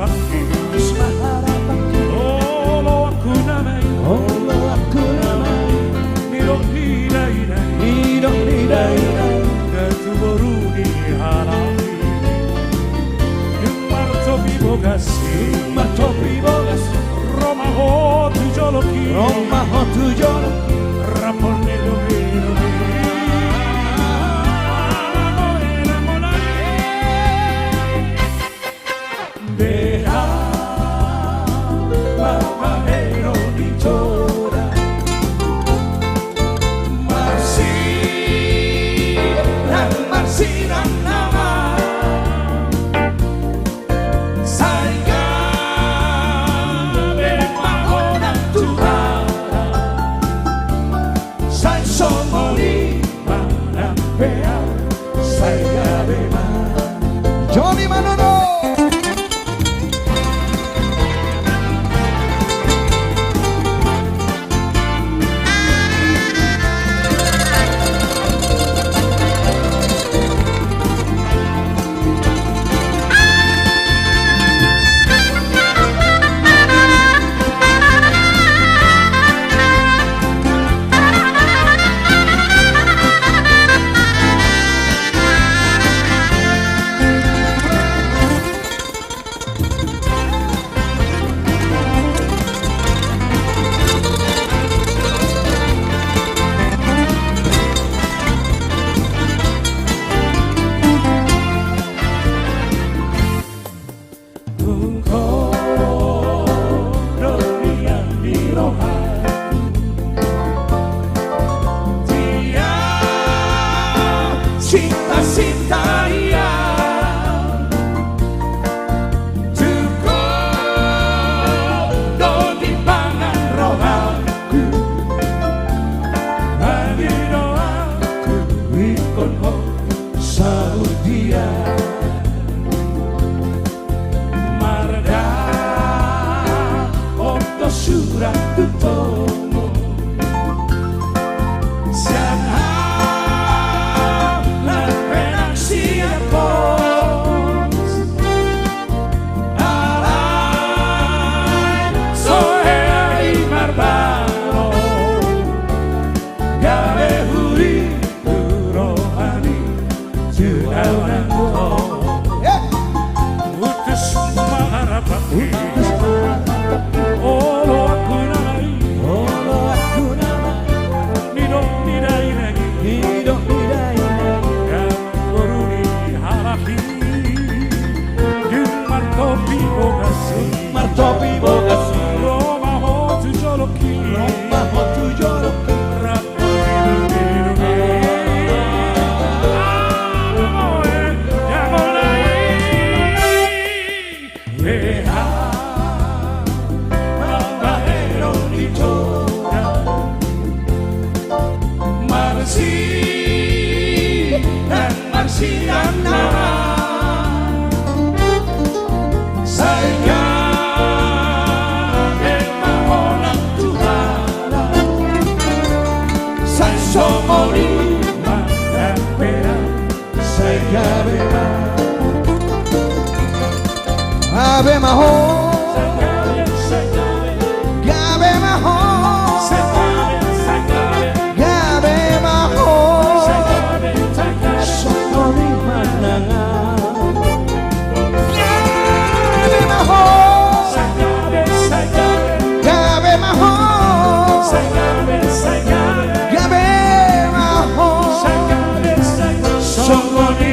bakti. Olo aku namai Niro nidai dai Datu boru ni halai Martopi bogasi Roma ho tu joloki Rapor nelo Johnny Manolo. Cinta dia Tuko do di pangan rohaku Bagi doaku ikon ho sahut dia Marda Otto surat tutomo Olo aku namai Niro nidai Dan boruni harapi Martopi bogasi Roma ho tu joloki Ave Maho, Gabe Maho, Gabe Maho, Sokori manangan, Gabe Maho, Gabe Maho, Gabe Maho, Sokori